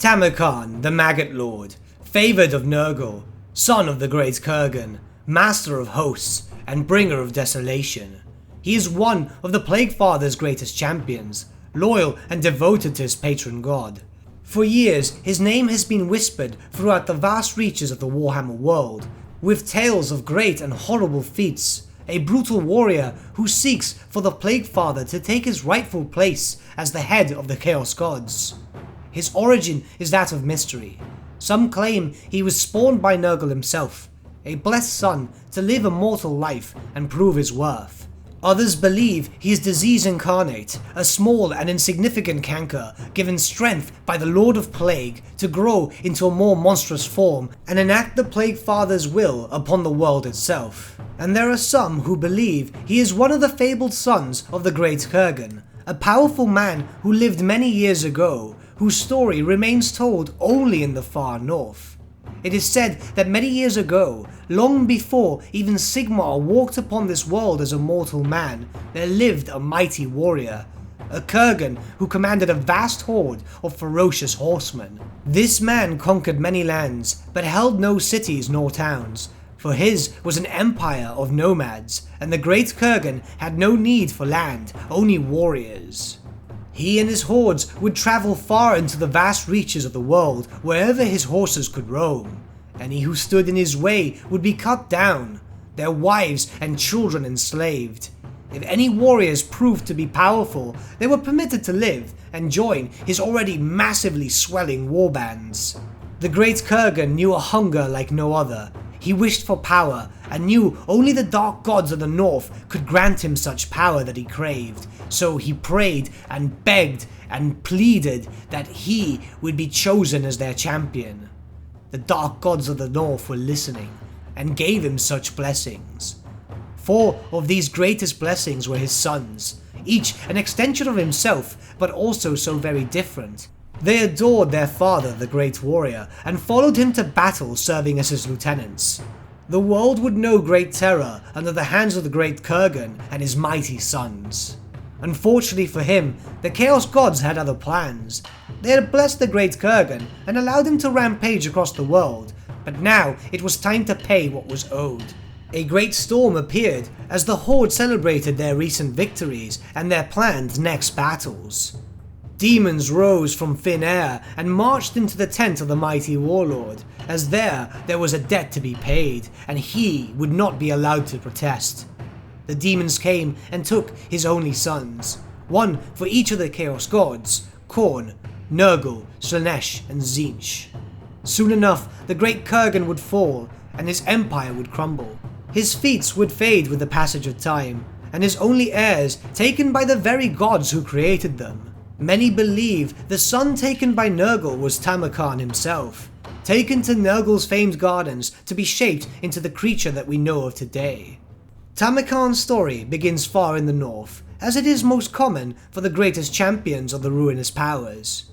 Tamurkhan, the Maggot Lord, favoured of Nergal, son of the Great Kurgan, master of hosts, and bringer of desolation. He is one of the Plague Father's greatest champions, loyal and devoted to his patron god. For years, his name has been whispered throughout the vast reaches of the Warhammer world, with tales of great and horrible feats, a brutal warrior who seeks for the Plague Father to take his rightful place as the head of the Chaos Gods. His origin is that of mystery. Some claim he was spawned by Nergal himself, a blessed son to live a mortal life and prove his worth. Others believe he is disease incarnate, a small and insignificant canker given strength by the Lord of Plague to grow into a more monstrous form and enact the Plague Father's will upon the world itself. And there are some who believe he is one of the fabled sons of the Great Kurgan, a powerful man who lived many years ago, whose story remains told only in the far north. It is said that many years ago, long before even Sigmar walked upon this world as a mortal man, there lived a mighty warrior, a Kurgan who commanded a vast horde of ferocious horsemen. This man conquered many lands, but held no cities nor towns, for his was an empire of nomads, and the Great Kurgan had no need for land, only warriors. He and his hordes would travel far into the vast reaches of the world wherever his horses could roam. Any who stood in his way would be cut down, their wives and children enslaved. If any warriors proved to be powerful, they were permitted to live and join his already massively swelling warbands. The Great Kurgan knew a hunger like no other. He wished for power, and knew only the dark gods of the north could grant him such power that he craved. So he prayed and begged and pleaded that he would be chosen as their champion. The dark gods of the north were listening, and gave him such blessings. 4 of these greatest blessings were his sons, each an extension of himself, but also so very different. They adored their father, the great warrior, and followed him to battle, serving as his lieutenants. The world would know great terror under the hands of the Great Kurgan and his mighty sons. Unfortunately for him, the Chaos Gods had other plans. They had blessed the Great Kurgan and allowed him to rampage across the world, but now it was time to pay what was owed. A great storm appeared as the Horde celebrated their recent victories and their planned next battles. Demons rose from thin air and marched into the tent of the mighty warlord, as there was a debt to be paid, and he would not be allowed to protest. The demons came and took his only sons, one for each of the Chaos Gods, Khorne, Nergal, Slaanesh, and Tzeentch. Soon enough, the Great Kurgan would fall, and his empire would crumble. His feats would fade with the passage of time, and his only heirs taken by the very gods who created them. Many believe the son taken by Nergal was Tamurkhan himself, taken to Nergal's famed gardens to be shaped into the creature that we know of today. Tamurkhan's story begins far in the north, as it is most common for the greatest champions of the ruinous powers.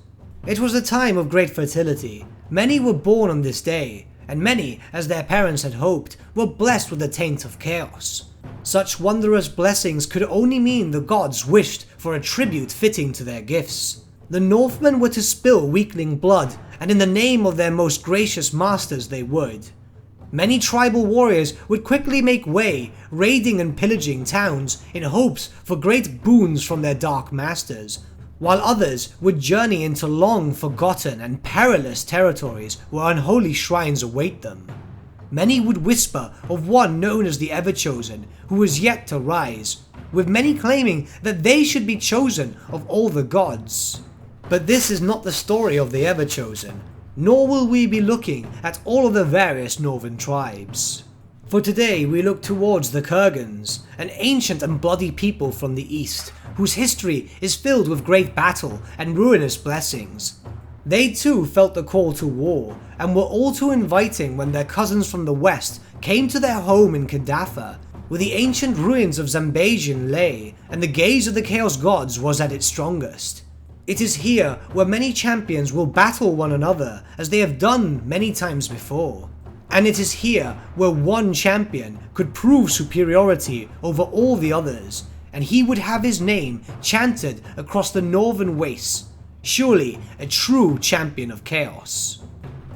It was a time of great fertility. Many were born on this day, and many, as their parents had hoped, were blessed with the taint of chaos. Such wondrous blessings could only mean the gods wished for a tribute fitting to their gifts. The Northmen were to spill weakling blood, and in the name of their most gracious masters they would. Many tribal warriors would quickly make way, raiding and pillaging towns in hopes for great boons from their dark masters, while others would journey into long forgotten and perilous territories where unholy shrines await them. Many would whisper of one known as the Everchosen, who was yet to rise, with many claiming that they should be chosen of all the gods. But this is not the story of the Everchosen, nor will we be looking at all of the various northern tribes. For today we look towards the Kurgans, an ancient and bloody people from the east, whose history is filled with great battle and ruinous blessings. They too felt the call to war, and were all too inviting when their cousins from the west came to their home in Kadafa, where the ancient ruins of Zambazian lay, and the gaze of the Chaos Gods was at its strongest. It is here where many champions will battle one another, as they have done many times before. And it is here where one champion could prove superiority over all the others, and he would have his name chanted across the northern wastes. Surely a true champion of chaos.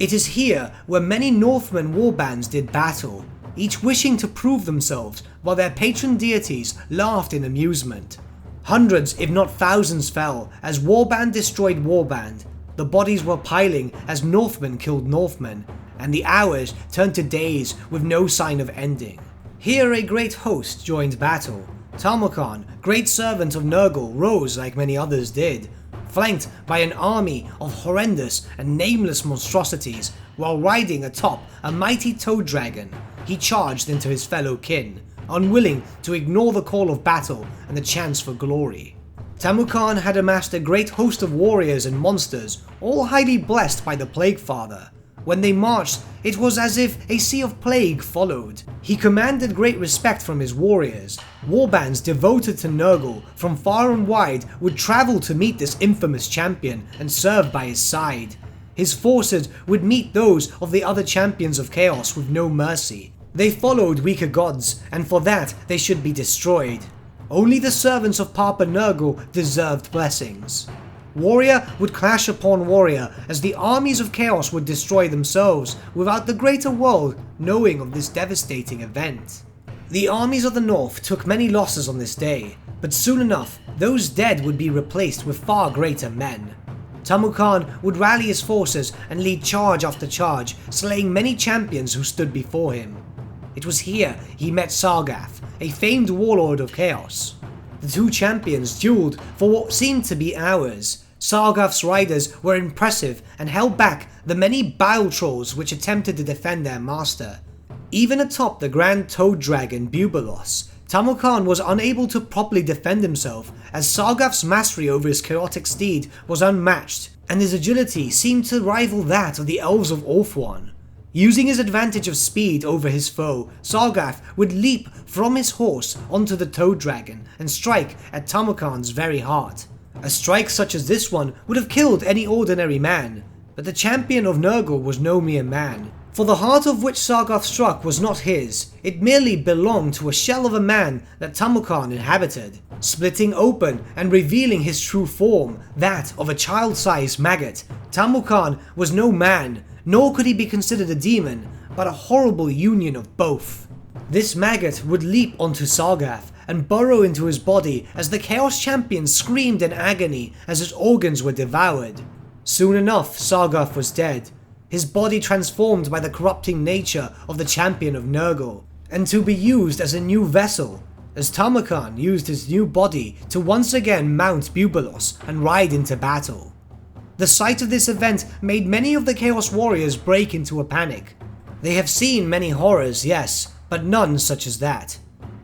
It is here where many Northmen warbands did battle, each wishing to prove themselves while their patron deities laughed in amusement. Hundreds if not thousands fell as warband destroyed warband, the bodies were piling as Northmen killed Northmen, and the hours turned to days with no sign of ending. Here a great host joined battle. Tamurkhan, great servant of Nergal, rose like many others did, flanked by an army of horrendous and nameless monstrosities. While riding atop a mighty toad dragon, he charged into his fellow kin, unwilling to ignore the call of battle and the chance for glory. Tamurkhan had amassed a great host of warriors and monsters, all highly blessed by the Plague Father. When they marched, it was as if a sea of plague followed. He commanded great respect from his warriors. Warbands devoted to Nergal from far and wide would travel to meet this infamous champion and serve by his side. His forces would meet those of the other champions of chaos with no mercy. They followed weaker gods, and for that they should be destroyed. Only the servants of Papa Nergal deserved blessings. Warrior would clash upon warrior as the armies of chaos would destroy themselves without the greater world knowing of this devastating event. The armies of the north took many losses on this day, but soon enough those dead would be replaced with far greater men. Tamurkhan would rally his forces and lead charge after charge, slaying many champions who stood before him. It was here he met Sargath, a famed warlord of chaos. The two champions dueled for what seemed to be hours. Sargath's riders were impressive and held back the many bile trolls which attempted to defend their master. Even atop the grand toad dragon Bubalos, Tamurkhan was unable to properly defend himself as Sargath's mastery over his chaotic steed was unmatched, and his agility seemed to rival that of the elves of Orthwan. Using his advantage of speed over his foe, Sargath would leap from his horse onto the toad dragon and strike at Tamurkhan's very heart. A strike such as this one would have killed any ordinary man, but the champion of Nergal was no mere man. For the heart of which Sargath struck was not his, it merely belonged to a shell of a man that Tamurkhan inhabited. Splitting open and revealing his true form, that of a child-sized maggot, Tamurkhan was no man, nor could he be considered a demon, but a horrible union of both. This maggot would leap onto Sargath and burrow into his body as the Chaos Champion screamed in agony as his organs were devoured. Soon enough, Sargath was dead, his body transformed by the corrupting nature of the champion of Nergal, and to be used as a new vessel, as Tamurkhan used his new body to once again mount Bubalos and ride into battle. The sight of this event made many of the Chaos Warriors break into a panic. They have seen many horrors, yes, but none such as that.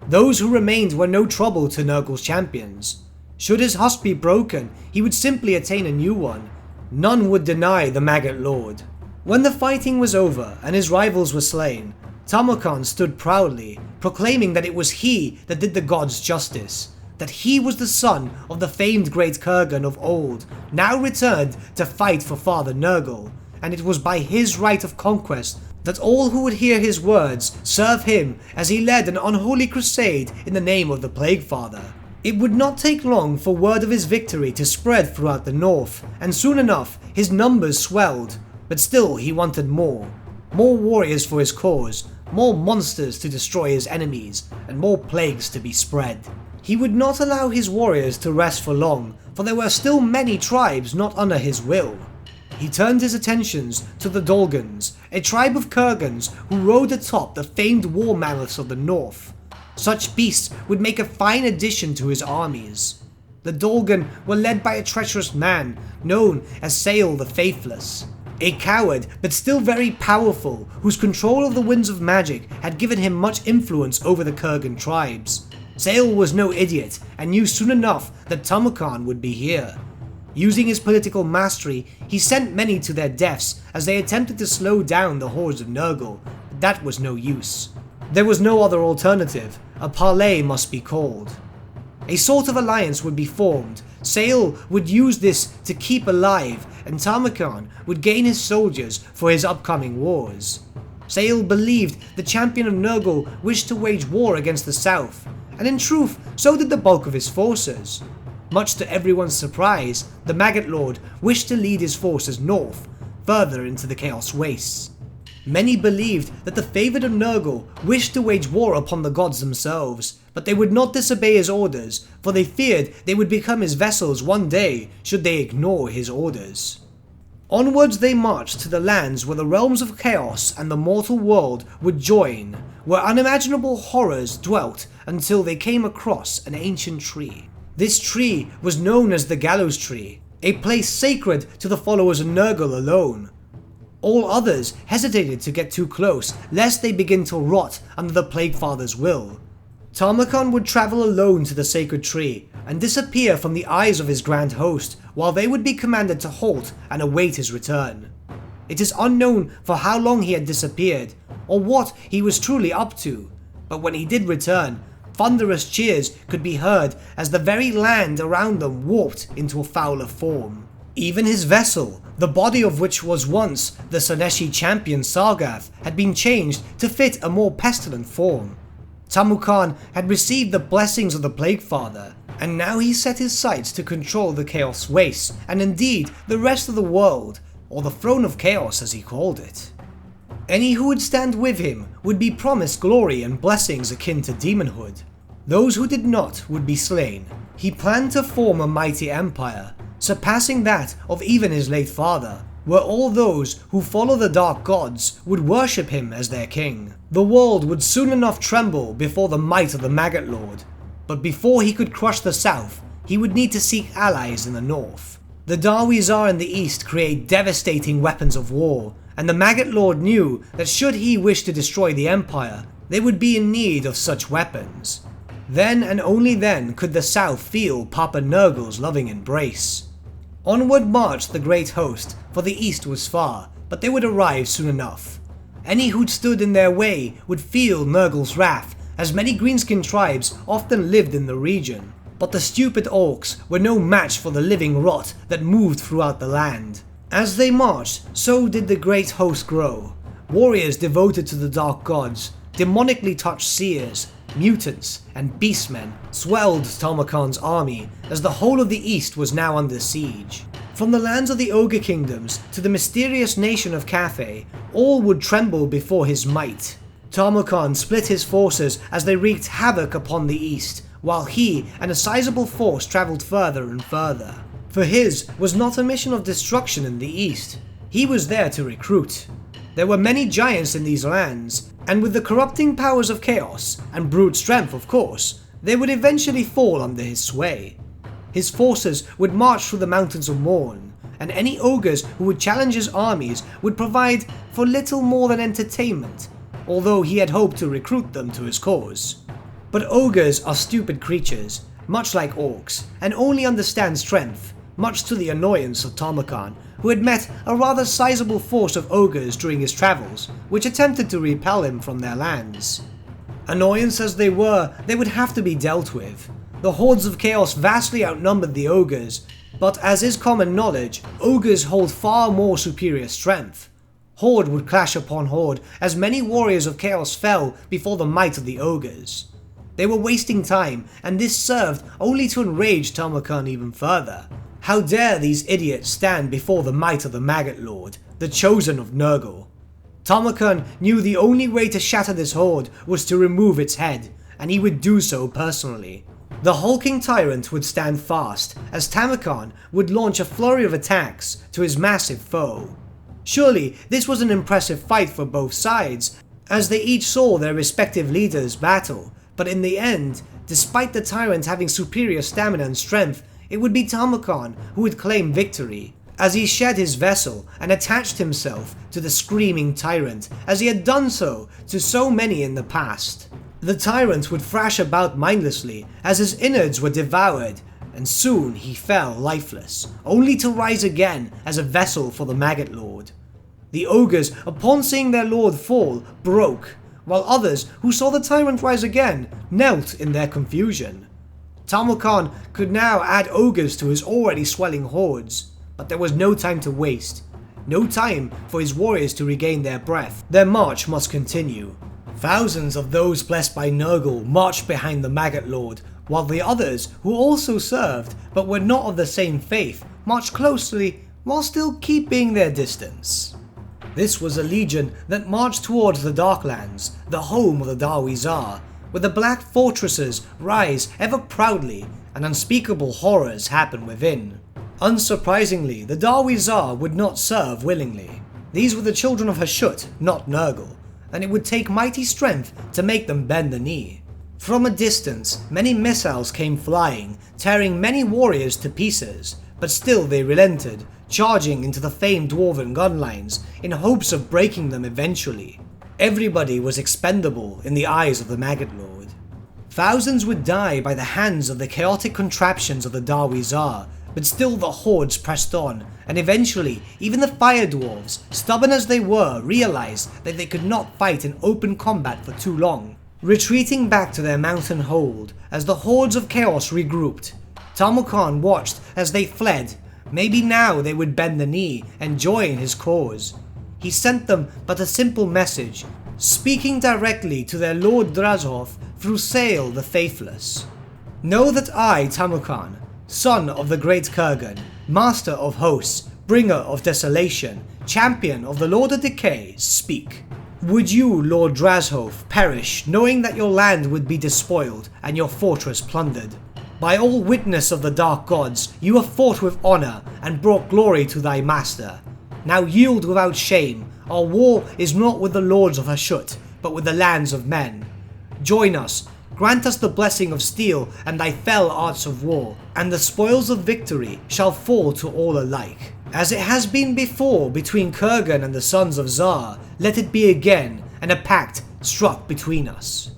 Those who remained were no trouble to Nergal's champions. Should his husk be broken, he would simply attain a new one. None would deny the Maggot Lord. When the fighting was over and his rivals were slain, Tamurkhan stood proudly, proclaiming that it was he that did the gods justice, that he was the son of the famed great Kurgan of old, now returned to fight for Father Nergal, and it was by his right of conquest that all who would hear his words serve him as he led an unholy crusade in the name of the Plague Father. It would not take long for word of his victory to spread throughout the north, and soon enough his numbers swelled, but still he wanted more. More warriors for his cause, more monsters to destroy his enemies, and more plagues to be spread. He would not allow his warriors to rest for long, for there were still many tribes not under his will. He turned his attentions to the Dolgans, a tribe of Kurgans who rode atop the famed war mammoths of the north. Such beasts would make a fine addition to his armies. The Dolgan were led by a treacherous man known as Sael the Faithless, a coward but still very powerful, whose control of the winds of magic had given him much influence over the Kurgan tribes. Sael was no idiot and knew soon enough that Tamurkhan would be here. Using his political mastery, he sent many to their deaths as they attempted to slow down the hordes of Nergal, but that was no use. There was no other alternative. A parley must be called. A sort of alliance would be formed. Sael would use this to keep alive, and Tamurkhan would gain his soldiers for his upcoming wars. Sael believed the champion of Nergal wished to wage war against the south, and in truth, so did the bulk of his forces. Much to everyone's surprise, the Maggot Lord wished to lead his forces north, further into the Chaos Wastes. Many believed that the favoured of Nergal wished to wage war upon the gods themselves, but they would not disobey his orders, for they feared they would become his vessels one day should they ignore his orders. Onwards they marched to the lands where the realms of chaos and the mortal world would join, where unimaginable horrors dwelt until they came across an ancient tree. This tree was known as the Gallows Tree, a place sacred to the followers of Nergal alone. All others hesitated to get too close, lest they begin to rot under the Plague Father's will. Tamurkhan would travel alone to the sacred tree, and disappear from the eyes of his grand host, while they would be commanded to halt and await his return. It is unknown for how long he had disappeared, or what he was truly up to, but when he did return, thunderous cheers could be heard as the very land around them warped into a fouler form. Even his vessel, the body of which was once the Soneshi champion Sargath, had been changed to fit a more pestilent form. Tamurkhan had received the blessings of the Plague Father, and now he set his sights to control the Chaos Wastes, and indeed the rest of the world, or the Throne of Chaos as he called it. Any who would stand with him would be promised glory and blessings akin to demonhood. Those who did not would be slain. He planned to form a mighty empire, surpassing that of even his late father, where all those who follow the dark gods would worship him as their king. The world would soon enough tremble before the might of the Maggot Lord, but before he could crush the south, he would need to seek allies in the north. The Darwizar in the east create devastating weapons of war, and the Maggot Lord knew that should he wish to destroy the empire, they would be in need of such weapons. Then and only then could the south feel Papa Nergal's loving embrace. Onward marched the great host, for the east was far, but they would arrive soon enough. Any who'd stood in their way would feel Nergal's wrath, as many greenskin tribes often lived in the region. But the stupid orcs were no match for the living rot that moved throughout the land. As they marched, so did the great host grow. Warriors devoted to the dark gods, demonically touched seers, mutants, and beastmen swelled Tamurkhan's army, as the whole of the east was now under siege. From the lands of the ogre kingdoms to the mysterious nation of Cathay, all would tremble before his might. Tamurkhan split his forces as they wreaked havoc upon the east, while he and a sizable force travelled further and further. For his was not a mission of destruction in the east, he was there to recruit. There were many giants in these lands, and with the corrupting powers of chaos, and brute strength of course, they would eventually fall under his sway. His forces would march through the mountains of Morn, and any ogres who would challenge his armies would provide for little more than entertainment, although he had hoped to recruit them to his cause. But ogres are stupid creatures, much like orcs, and only understand strength, much to the annoyance of Tamurkhan, who had met a rather sizable force of ogres during his travels, which attempted to repel him from their lands. Annoyance as they were, they would have to be dealt with. The hordes of chaos vastly outnumbered the ogres, but as is common knowledge, ogres hold far more superior strength. Horde would clash upon horde, as many warriors of chaos fell before the might of the ogres. They were wasting time, and this served only to enrage Tamurkhan even further. How dare these idiots stand before the might of the Maggot Lord, the chosen of Nergal? Tamurkhan knew the only way to shatter this horde was to remove its head, and he would do so personally. The hulking tyrant would stand fast, as Tamurkhan would launch a flurry of attacks to his massive foe. Surely this was an impressive fight for both sides, as they each saw their respective leaders battle, but in the end, despite the tyrant having superior stamina and strength, it would be Tamurkhan who would claim victory, as he shed his vessel and attached himself to the screaming tyrant, as he had done so to so many in the past. The tyrant would thrash about mindlessly as his innards were devoured, and soon he fell lifeless, only to rise again as a vessel for the Maggot Lord. The ogres, upon seeing their lord fall, broke, while others, who saw the tyrant rise again, knelt in their confusion. Tamurkhan could now add ogres to his already swelling hordes, but there was no time to waste. No time for his warriors to regain their breath. Their march must continue. Thousands of those blessed by Nergal marched behind the Maggot Lord, while the others, who also served but were not of the same faith, marched closely while still keeping their distance. This was a legion that marched towards the Darklands, the home of the Darwizar, where the black fortresses rise ever proudly and unspeakable horrors happen within. Unsurprisingly, the Darwizar would not serve willingly. These were the children of Hashut, not Nergal, and it would take mighty strength to make them bend the knee. From a distance, many missiles came flying, tearing many warriors to pieces, but still they relented, charging into the famed dwarven gun lines in hopes of breaking them eventually. Everybody was expendable in the eyes of the Maggot Lord. Thousands would die by the hands of the chaotic contraptions of the Darwizar, but still the hordes pressed on, and eventually even the Fire Dwarves, stubborn as they were, realized that they could not fight in open combat for too long, retreating back to their mountain hold as the hordes of chaos regrouped. Tamurkhan watched as they fled. Maybe now they would bend the knee and join his cause. He sent them but a simple message, speaking directly to their Lord Drazhov through Sail the Faithless. Know that I, Tamurkhan, son of the Great Kurgan, master of hosts, bringer of desolation, champion of the Lord of Decay, speak. Would you, Lord Drazhov, perish knowing that your land would be despoiled and your fortress plundered? By all witness of the dark gods, you have fought with honor and brought glory to thy master. Now yield without shame. Our war is not with the lords of Hashut, but with the lands of men. Join us, grant us the blessing of steel and thy fell arts of war, and the spoils of victory shall fall to all alike. As it has been before between Kurgan and the sons of Zar, let it be again, and a pact struck between us.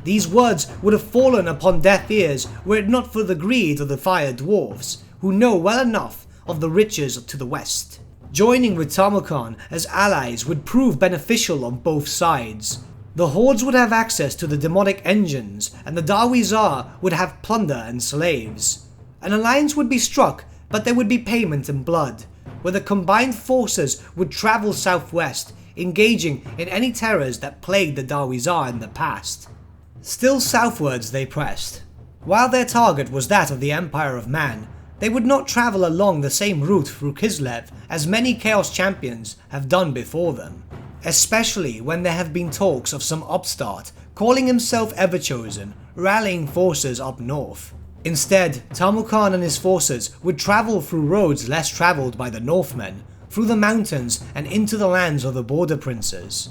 These words would have fallen upon deaf ears were it not for the greed of the Fire Dwarfs, who know well enough of the riches to the west. Joining with Tamurkhan as allies would prove beneficial on both sides. The hordes would have access to the demonic engines, and the Darwizar would have plunder and slaves. An alliance would be struck, but there would be payment in blood, where the combined forces would travel southwest, engaging in any terrors that plagued the Darwizar in the past. Still southwards they pressed. While their target was that of the Empire of Man, they would not travel along the same route through Kislev as many Chaos Champions have done before them, especially when there have been talks of some upstart calling himself Everchosen rallying forces up north. Instead, Tamurkhan and his forces would travel through roads less travelled by the Northmen, through the mountains and into the lands of the Border Princes.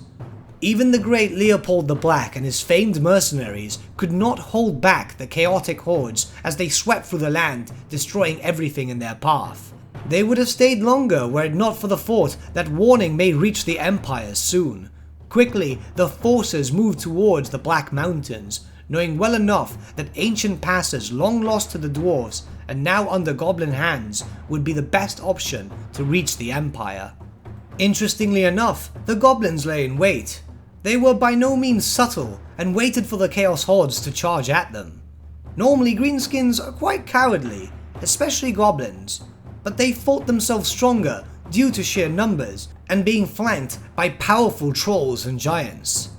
Even the great Leopold the Black and his famed mercenaries could not hold back the chaotic hordes as they swept through the land, destroying everything in their path. They would have stayed longer were it not for the thought that warning may reach the Empire soon. Quickly, the forces moved towards the Black Mountains, knowing well enough that ancient passes long lost to the dwarves and now under goblin hands would be the best option to reach the Empire. Interestingly enough, the goblins lay in wait. They were by no means subtle and waited for the Chaos Hordes to charge at them. Normally greenskins are quite cowardly, especially goblins, but they fought themselves stronger due to sheer numbers and being flanked by powerful trolls and giants.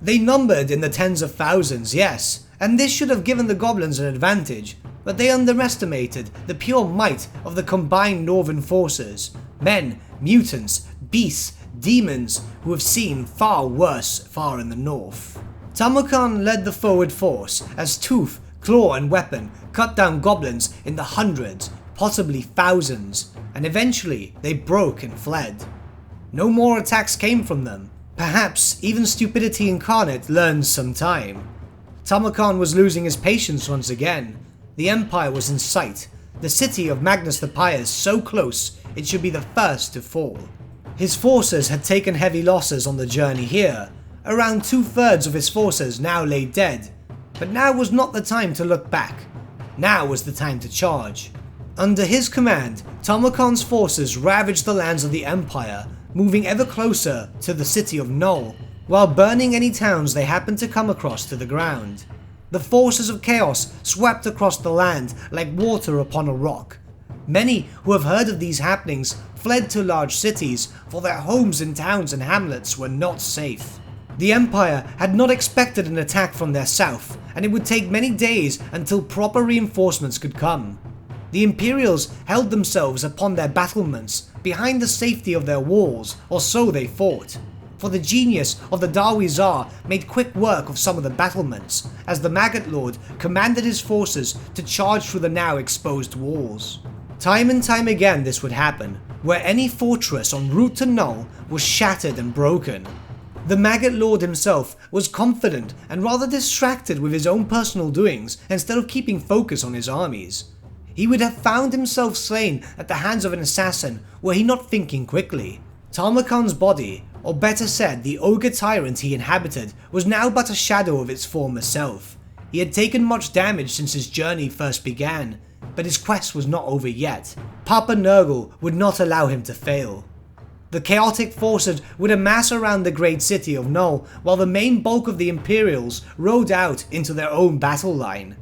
They numbered in the tens of thousands, yes, and this should have given the goblins an advantage, but they underestimated the pure might of the combined northern forces, men, mutants, beasts, demons who have seen far worse far in the north. Tamurkhan led the forward force as tooth, claw and weapon cut down goblins in the hundreds, possibly thousands, and eventually they broke and fled. No more attacks came from them. Perhaps even stupidity incarnate learned some time. Tamurkhan was losing his patience once again. The Empire was in sight, the city of Magnus the Pious so close it should be the first to fall. His forces had taken heavy losses on the journey here. Around 2/3 of his forces now lay dead. But now was not the time to look back. Now was the time to charge. Under his command, Tamurkhan's forces ravaged the lands of the Empire, moving ever closer to the city of Nuln, while burning any towns they happened to come across to the ground. The forces of chaos swept across the land like water upon a rock. Many who have heard of these happenings fled to large cities, for their homes in towns and hamlets were not safe. The Empire had not expected an attack from their south, and it would take many days until proper reinforcements could come. The Imperials held themselves upon their battlements, behind the safety of their walls, or so they thought. For the genius of the Dawi Tsar made quick work of some of the battlements, as the Maggot Lord commanded his forces to charge through the now exposed walls. Time and time again this would happen, where any fortress en route to Nuln was shattered and broken. The Maggot Lord himself was confident and rather distracted with his own personal doings instead of keeping focus on his armies. He would have found himself slain at the hands of an assassin were he not thinking quickly. Tamurkhan's body, or better said the ogre tyrant he inhabited, was now but a shadow of its former self. He had taken much damage since his journey first began, but his quest was not over yet. Papa Nergal would not allow him to fail. The chaotic forces would amass around the great city of Nuln, while the main bulk of the Imperials rode out into their own battle line.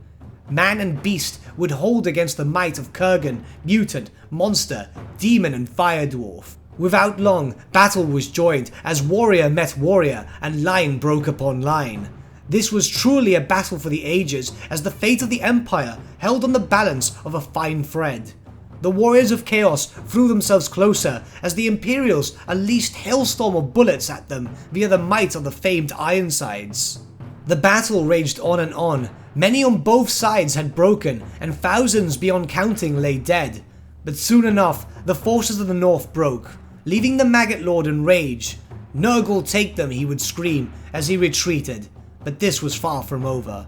Man and beast would hold against the might of Kurgan, mutant, monster, demon and fire dwarf. Without long, battle was joined as warrior met warrior and line broke upon line. This was truly a battle for the ages, as the fate of the Empire held on the balance of a fine thread. The warriors of chaos threw themselves closer as the Imperials unleashed hailstorm of bullets at them via the might of the famed Ironsides. The battle raged on and on. Many on both sides had broken, and thousands beyond counting lay dead. But soon enough, the forces of the north broke, leaving the Maggot Lord in rage. "Nergal, take them," he would scream as he retreated, but this was far from over.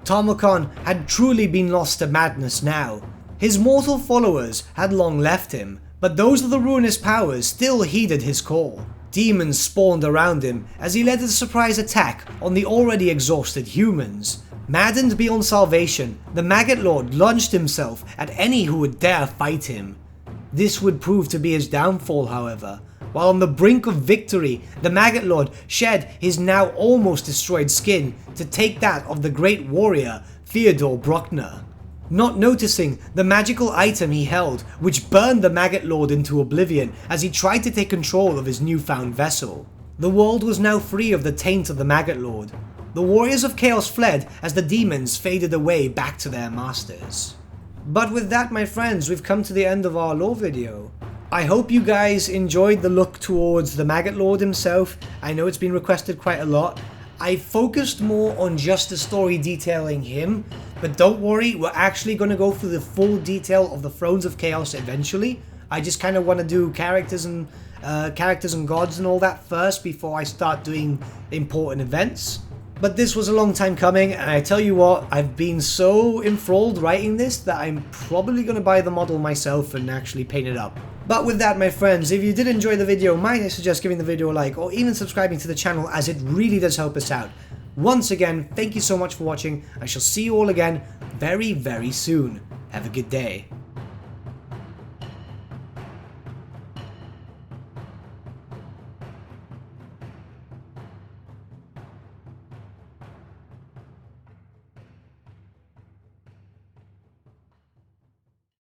Tamurkhan had truly been lost to madness now. His mortal followers had long left him, but those of the ruinous powers still heeded his call. Demons spawned around him as he led a surprise attack on the already exhausted humans. Maddened beyond salvation, the Maggot Lord lunged himself at any who would dare fight him. This would prove to be his downfall, however. While on the brink of victory, the Maggot Lord shed his now almost destroyed skin to take that of the great warrior Theodore Bruckner. Not noticing the magical item he held, which burned the Maggot Lord into oblivion as he tried to take control of his newfound vessel. The world was now free of the taint of the Maggot Lord. The warriors of chaos fled as the demons faded away back to their masters. But with that, my friends, we've come to the end of our lore video. I hope you guys enjoyed the look towards the Maggot Lord himself. I know it's been requested quite a lot. I focused more on just the story detailing him, but don't worry, we're actually going to go through the full detail of the Thrones of Chaos eventually. I just kind of want to do characters and gods and all that first before I start doing important events. But this was a long time coming, and I tell you what, I've been so enthralled writing this that I'm probably going to buy the model myself and actually paint it up. But with that, my friends, if you did enjoy the video, might I suggest giving the video a like or even subscribing to the channel, as it really does help us out. Once again, thank you so much for watching. I shall see you all again very, very soon. Have a good day.